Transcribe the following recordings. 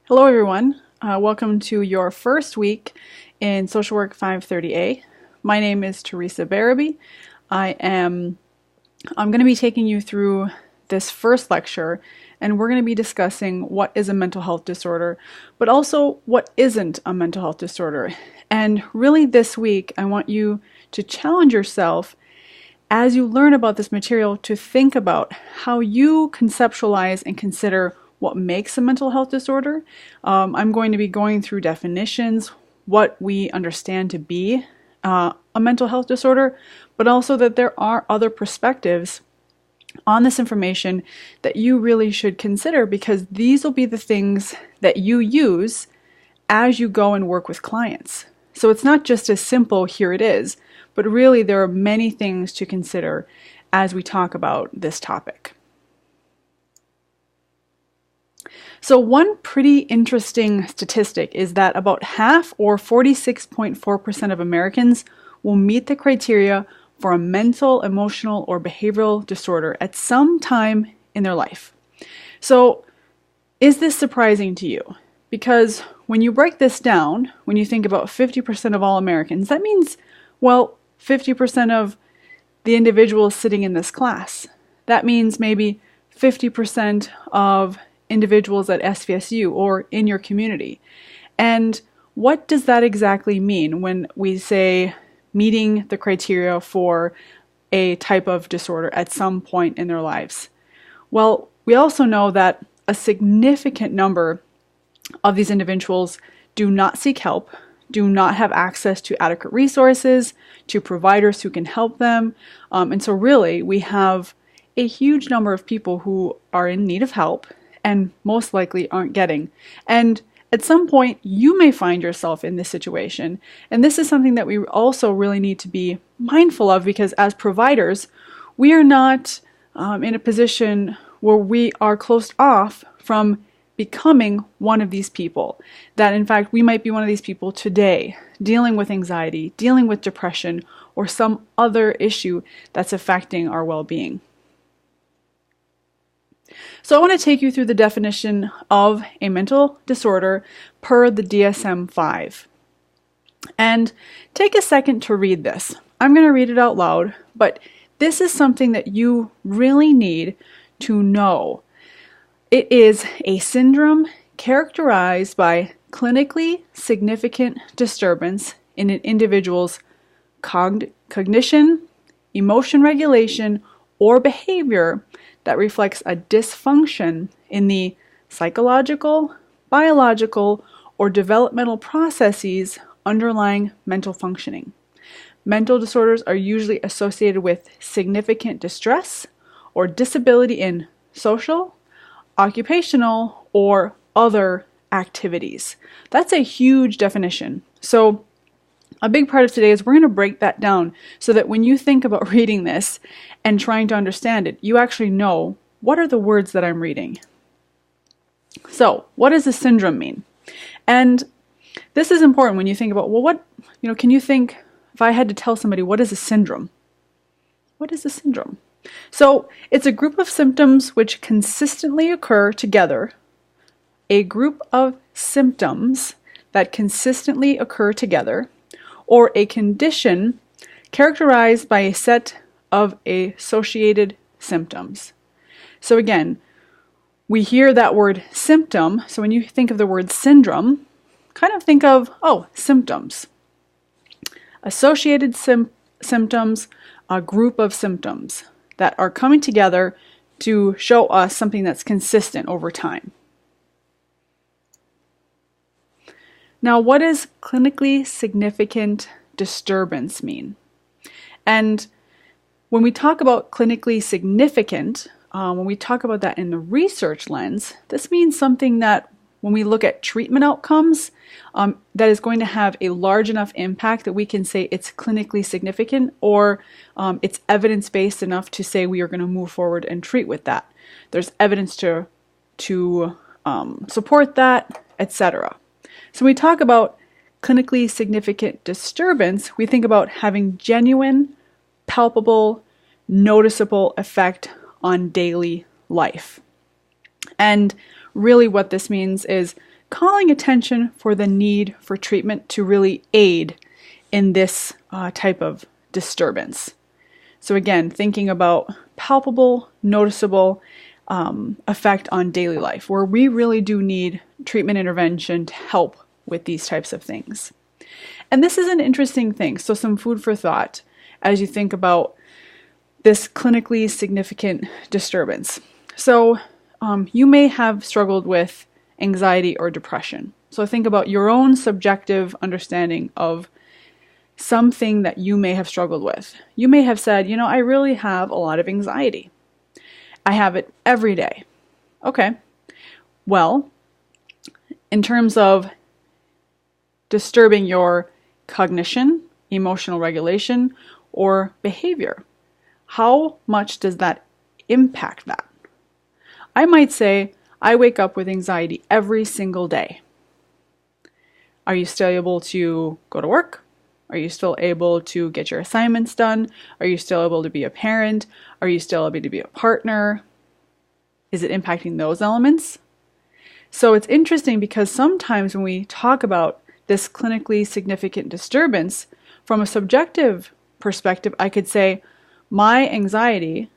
Hello everyone, welcome to your first week in Social Work 530A. My name is Teresa Barabee. I'm going to be taking you through this first lecture, and we're going to be discussing what is a mental health disorder, but also what isn't a mental health disorder. And really this week I want you to challenge yourself as you learn about this material to think about how you conceptualize and consider what makes a mental health disorder. I'm going to be going through definitions, what we understand to be a mental health disorder, but also that there are other perspectives on this information that you really should consider, because these will be the things that you use as you go and work with clients. So it's not just as simple, here it is, but really there are many things to consider as we talk about this topic. So one pretty interesting statistic is that about half, or 46.4% of Americans, will meet the criteria for a mental, emotional, or behavioral disorder at some time in their life. So is this surprising to you? Because when you break this down, when you think about 50% of all Americans, that means, well, 50% of the individuals sitting in this class. That means maybe 50% of individuals at SVSU or in your community. And what does that exactly mean when we say meeting the criteria for a type of disorder at some point in their lives? Well, we also know that a significant number of these individuals do not seek help, do not have access to adequate resources, to providers who can help them. And so really we have a huge number of people who are in need of help and most likely aren't getting. And at some point, you may find yourself in this situation. And this is something that we also really need to be mindful of, because as providers, we are not in a position where we are closed off from becoming one of these people. That in fact, we might be one of these people today, dealing with anxiety, dealing with depression, or some other issue that's affecting our well-being. So I want to take you through the definition of a mental disorder per the DSM-5. And take a second to read this. I'm going to read it out loud, but this is something that you really need to know. It is a syndrome characterized by clinically significant disturbance in an individual's cognition, emotion regulation, or behavior that reflects a dysfunction in the psychological, biological, or developmental processes underlying mental functioning. Mental disorders are usually associated with significant distress or disability in social, occupational, or other activities. That's a huge definition. So a big part of today is we're going to break that down so that when you think about reading this and trying to understand it, you actually know what are the words that I'm reading. So what does a syndrome mean? And this is important when you think about, well, can you think, if I had to tell somebody, what is a syndrome? What is a syndrome? So it's a group of symptoms which consistently occur together. A group of symptoms that consistently occur together, or a condition characterized by a set of associated symptoms. So again, we hear that word symptom, so when you think of the word syndrome, kind of think of, symptoms. Associated symptoms, a group of symptoms that are coming together to show us something that's consistent over time. Now, what does clinically significant disturbance mean? And when we talk about clinically significant, when we talk about that in the research lens, this means something that when we look at treatment outcomes, that is going to have a large enough impact that we can say it's clinically significant, or it's evidence-based enough to say we are going to move forward and treat with that. There's evidence to support that, etc. So when we talk about clinically significant disturbance, we think about having genuine, palpable, noticeable effect on daily life. And really what this means is calling attention for the need for treatment to really aid in this type of disturbance. So again, thinking about palpable, noticeable effect on daily life, where we really do need treatment intervention to help with these types of things. And this is an interesting thing, so some food for thought as you think about this clinically significant disturbance. So you may have struggled with anxiety or depression. So think about your own subjective understanding of something that you may have struggled with. You may have said, I really have a lot of anxiety. I have it every day. Okay. Well, in terms of disturbing your cognition, emotional regulation, or behavior, how much does that impact that? I might say, I wake up with anxiety every single day. Are you still able to go to work? Are you still able to get your assignments done? Are you still able to be a parent? Are you still able to be a partner? Is it impacting those elements? So it's interesting because sometimes when we talk about this clinically significant disturbance, from a subjective perspective, I could say my anxiety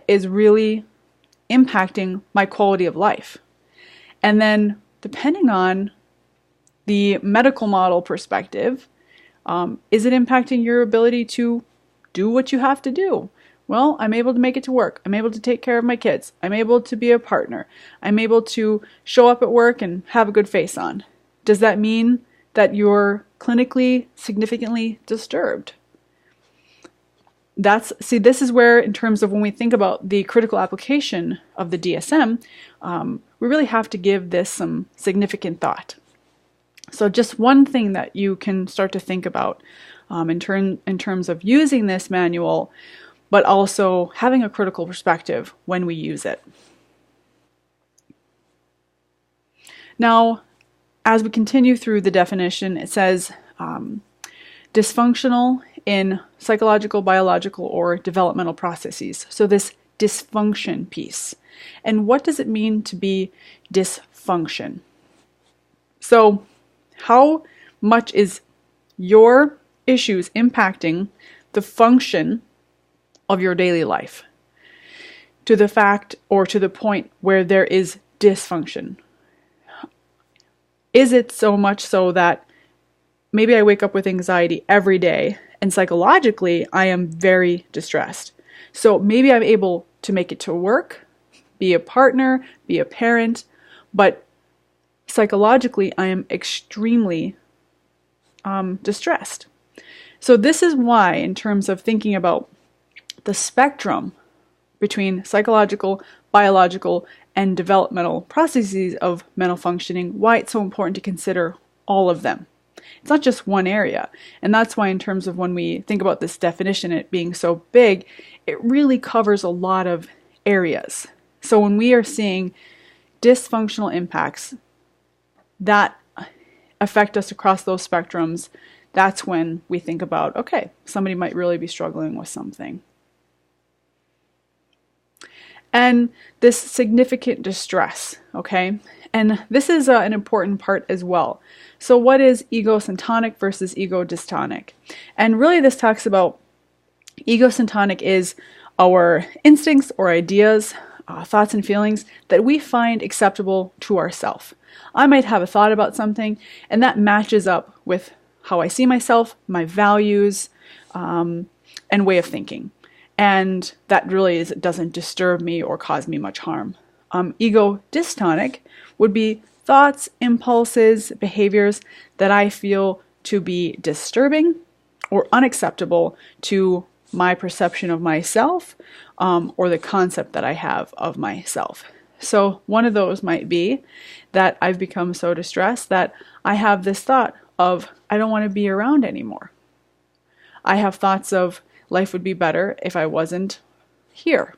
is really impacting my quality of life. And then depending on the medical model perspective, is it impacting your ability to do what you have to do? Well, I'm able to make it to work. I'm able to take care of my kids. I'm able to be a partner. I'm able to show up at work and have a good face on. Does that mean that you're clinically significantly disturbed? This is where, in terms of when we think about the critical application of the DSM, we really have to give this some significant thought. So just one thing that you can start to think about in terms of using this manual, but also having a critical perspective when we use it. Now, as we continue through the definition, it says dysfunctional in psychological, biological, or developmental processes. So this dysfunction piece. And what does it mean to be dysfunction? So how much is your issues impacting the function of your daily life to the fact or to the point where there is dysfunction? Is it so much so that maybe I wake up with anxiety every day and psychologically I am very distressed? So maybe I'm able to make it to work, be a partner, be a parent, but psychologically I am extremely distressed. So this is why, in terms of thinking about the spectrum between psychological, biological, and developmental processes of mental functioning, why it's so important to consider all of them. It's not just one area. And that's why, in terms of when we think about this definition, it being so big, it really covers a lot of areas. So when we are seeing dysfunctional impacts that affect us across those spectrums, that's when we think about, okay, somebody might really be struggling with something. And this significant distress, okay? And this is an important part as well. So what is egosyntonic versus ego-dystonic? And really this talks about egosyntonic is our instincts or ideas, thoughts and feelings that we find acceptable to ourselves. I might have a thought about something and that matches up with how I see myself, my values, and way of thinking. And that really doesn't disturb me or cause me much harm. Ego-dystonic would be thoughts, impulses, behaviors that I feel to be disturbing or unacceptable to my perception of myself, or the concept that I have of myself. So one of those might be that I've become so distressed that I have this thought of, I don't want to be around anymore. I have thoughts of, life would be better if I wasn't here.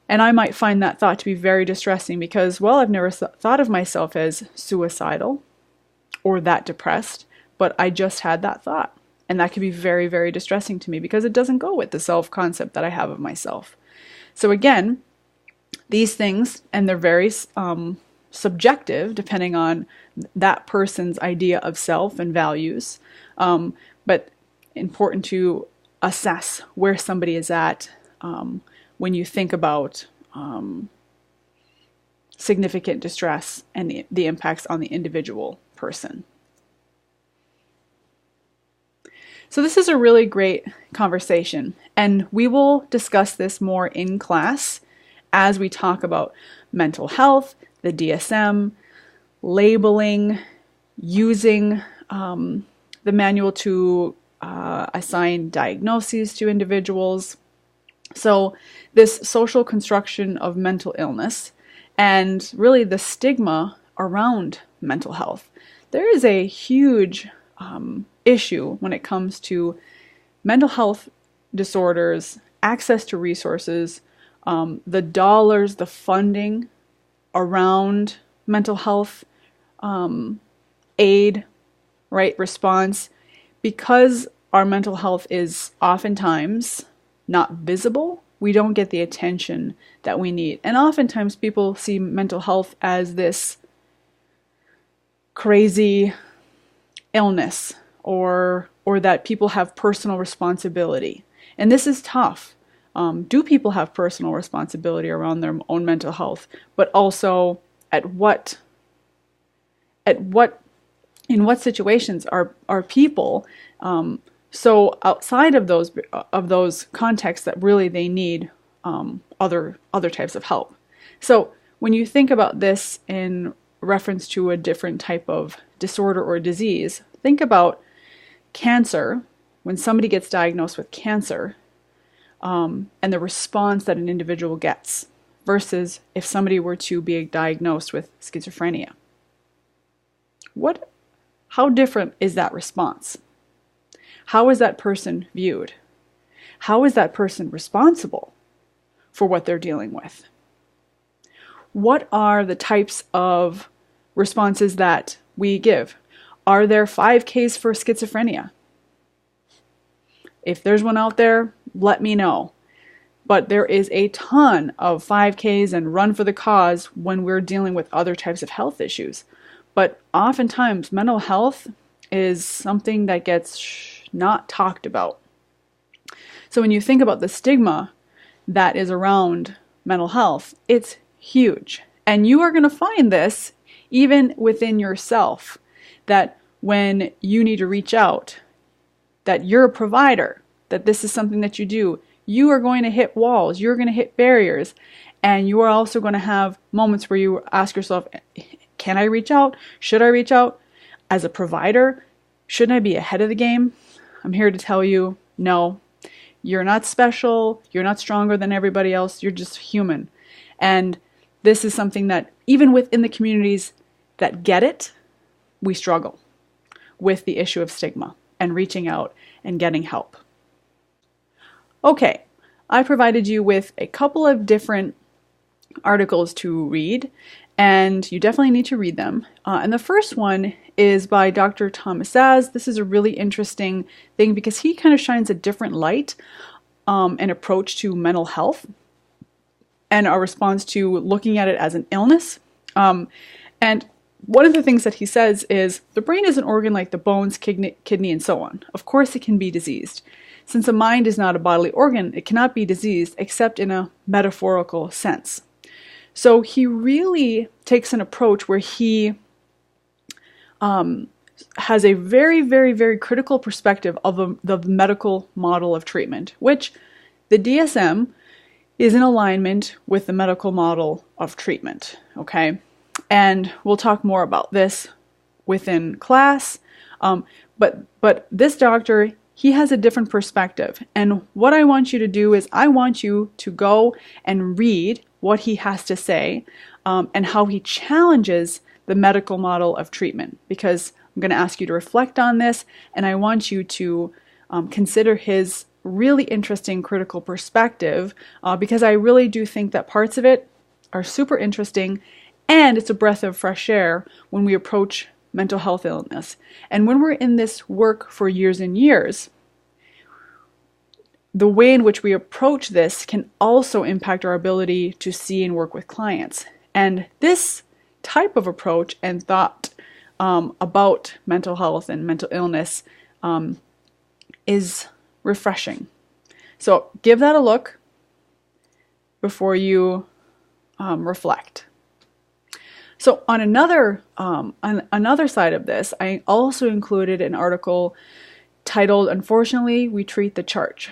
And I might find that thought to be very distressing because, well, I've never thought of myself as suicidal or that depressed, but I just had that thought. And that can be very, very distressing to me because it doesn't go with the self-concept that I have of myself. So again, these things, and they're very subjective depending on that person's idea of self and values, but important to assess where somebody is at when you think about significant distress and the impacts on the individual person. So this is a really great conversation, and we will discuss this more in class as we talk about mental health, the DSM, labeling, using the manual to assign diagnoses to individuals. So this social construction of mental illness and really the stigma around mental health. There is a huge issue when it comes to mental health disorders, access to resources, the dollars, the funding around mental health aid, right, response, because our mental health is oftentimes not visible. We don't get the attention that we need. And oftentimes people see mental health as this crazy illness or that people have personal responsibility. And this is tough. Do people have personal responsibility around their own mental health? But also in what situations are people so outside of those contexts that really they need other types of help. So when you think about this in reference to a different type of disorder or disease, think about cancer. When somebody gets diagnosed with cancer, and the response that an individual gets versus if somebody were to be diagnosed with schizophrenia. How different is that response? How is that person viewed? How is that person responsible for what they're dealing with? What are the types of responses that we give? Are there 5Ks for schizophrenia? If there's one out there, let me know. But there is a ton of 5Ks and run for the cause when we're dealing with other types of health issues. But oftentimes mental health is something that gets not talked about. So when you think about the stigma that is around mental health, it's huge. And you are going to find this even within yourself, that when you need to reach out, that you're a provider, that this is something that you do, you are going to hit walls, you're going to hit barriers, and you are also going to have moments where you ask yourself, can I reach out? Should I reach out? As a provider, shouldn't I be ahead of the game? I'm here to tell you, no, you're not special, you're not stronger than everybody else, you're just human. And this is something that even within the communities that get it, we struggle with the issue of stigma and reaching out and getting help. Okay, I provided you with a couple of different articles to read, and you definitely need to read them. And the first one is by Dr. Thomas Saz. This is a really interesting thing because he kind of shines a different light and approach to mental health and our response to looking at it as an illness. And one of the things that he says is the brain is an organ like the bones, kidney, and so on. Of course it can be diseased. Since the mind is not a bodily organ, it cannot be diseased except in a metaphorical sense. So he really takes an approach where he has a very, very, very critical perspective of the medical model of treatment, which the DSM is in alignment with the medical model of treatment, okay? And we'll talk more about this within class, but this doctor, he has a different perspective. And what I want you to do is I want you to go and read what he has to say and how he challenges the medical model of treatment, because I'm going to ask you to reflect on this, and I want you to consider his really interesting critical perspective, because I really do think that parts of it are super interesting, and it's a breath of fresh air when we approach mental health illness. And when we're in this work for years and years, the way in which we approach this can also impact our ability to see and work with clients. And this type of approach and thought about mental health and mental illness is refreshing. So give that a look before you reflect. So on another side of this, I also included an article titled, "Unfortunately, We Treat the Chart.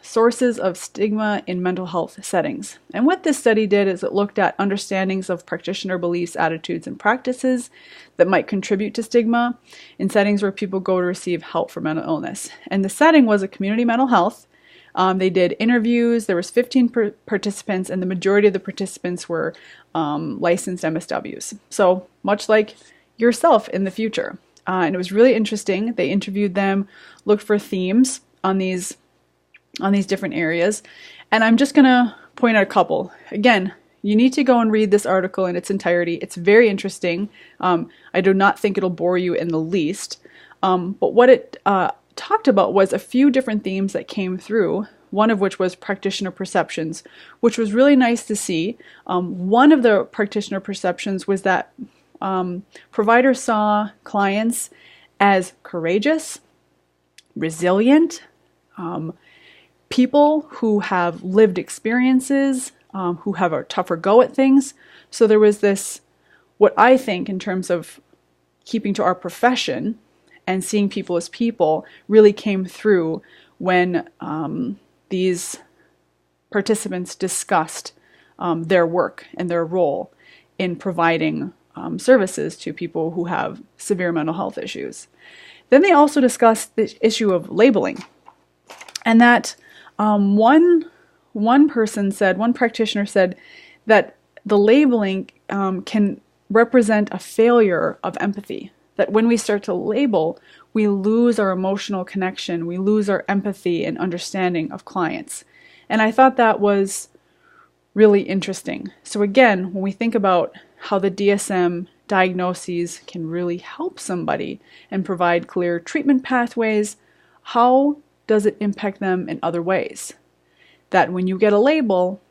Sources of Stigma in Mental Health Settings." And what this study did is it looked at understandings of practitioner beliefs, attitudes, and practices that might contribute to stigma in settings where people go to receive help for mental illness. And the setting was a community mental health. They did interviews. There was 15 participants, and the majority of the participants were licensed MSWs. So much like yourself in the future. And it was really interesting. They interviewed them, looked for themes on these different areas. And I'm just going to point out a couple. Again, you need to go and read this article in its entirety. It's very interesting. I do not think it'll bore you in the least. But what it talked about was a few different themes that came through, one of which was practitioner perceptions, which was really nice to see. One of the practitioner perceptions was that providers saw clients as courageous, resilient, people who have lived experiences, who have a tougher go at things. So there was this, what I think in terms of keeping to our profession and seeing people as people, really came through when these participants discussed their work and their role in providing services to people who have severe mental health issues. Then they also discussed the issue of labeling, and that one practitioner said that the labeling can represent a failure of empathy. That when we start to label, we lose our emotional connection, we lose our empathy and understanding of clients. And I thought that was really interesting. So again, when we think about how the DSM diagnoses can really help somebody and provide clear treatment pathways, how does it impact them in other ways? That when you get a label,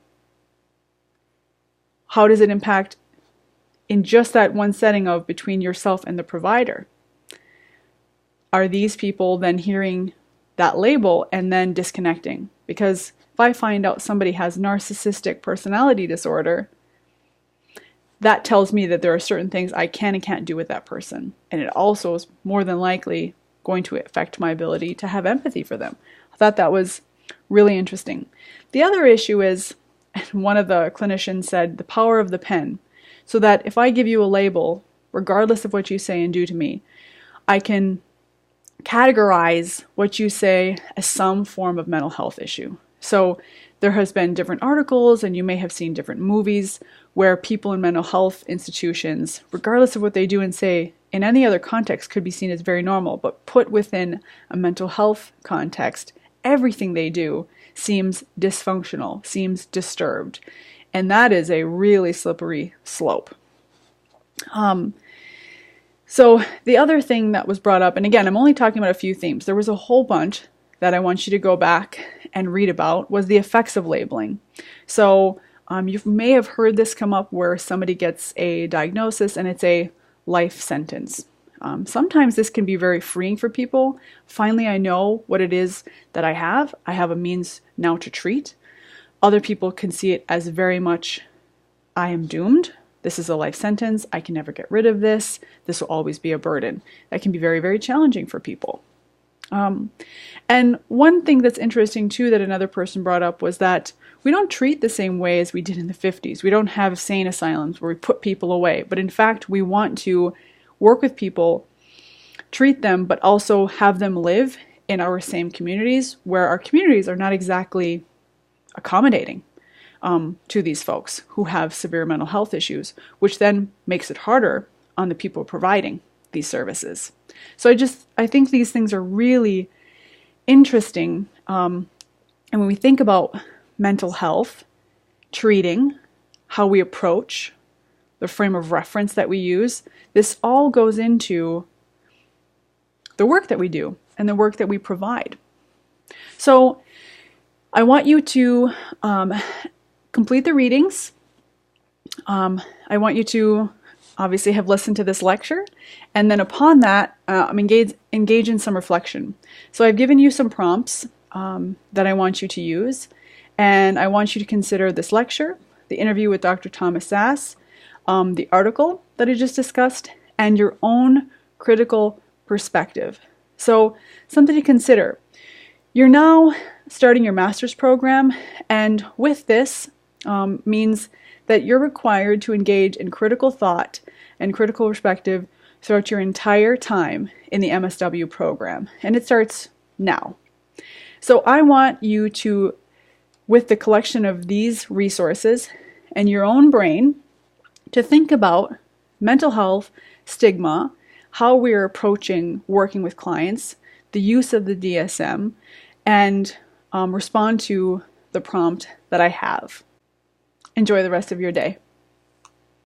how does it impact in just that one setting of between yourself and the provider? Are these people then hearing that label and then disconnecting? Because if I find out somebody has narcissistic personality disorder, that tells me that there are certain things I can and can't do with that person. And it also is more than likely going to affect my ability to have empathy for them. I thought that was really interesting. The other issue is, one of the clinicians said, the power of the pen. So that if I give you a label, regardless of what you say and do to me, I can categorize what you say as some form of mental health issue. So there has been different articles, and you may have seen different movies where people in mental health institutions, regardless of what they do and say in any other context, could be seen as very normal, but put within a mental health context, everything they do seems dysfunctional, seems disturbed. And that is a really slippery slope. So the other thing that was brought up, and again, I'm only talking about a few themes. There was a whole bunch that I want you to go back and read about, was the effects of labeling. So you may have heard this come up where somebody gets a diagnosis and it's a life sentence. Sometimes this can be very freeing for people. Finally, I know what it is that I have. I have a means now to treat. Other people can see it as very much, I am doomed. This is a life sentence. I can never get rid of this. This will always be a burden. That can be very, very challenging for people. And one thing that's interesting too that another person brought up was that we don't treat the same way as we did in the 50s. We don't have sane asylums where we put people away. But in fact, we want to work with people, treat them, but also have them live in our same communities, where our communities are not exactly accommodating to these folks who have severe mental health issues, which then makes it harder on the people providing these services. So I think these things are really interesting. And when we think about mental health, treating, how we approach, the frame of reference that we use, this all goes into the work that we do and the work that we provide. So I want you to complete the readings. I want you to obviously have listened to this lecture, and then upon that, engage in some reflection. So I've given you some prompts that I want you to use, and I want you to consider this lecture, the interview with Dr. Thomas Sass, the article that I just discussed, and your own critical perspective. So something to consider. You're now starting your master's program, and with this means that you're required to engage in critical thought and critical perspective throughout your entire time in the MSW program, and it starts now. So I want you to, with the collection of these resources and your own brain, to think about mental health, stigma, how we're approaching working with clients, the use of the DSM, and respond to the prompt that I have. Enjoy the rest of your day.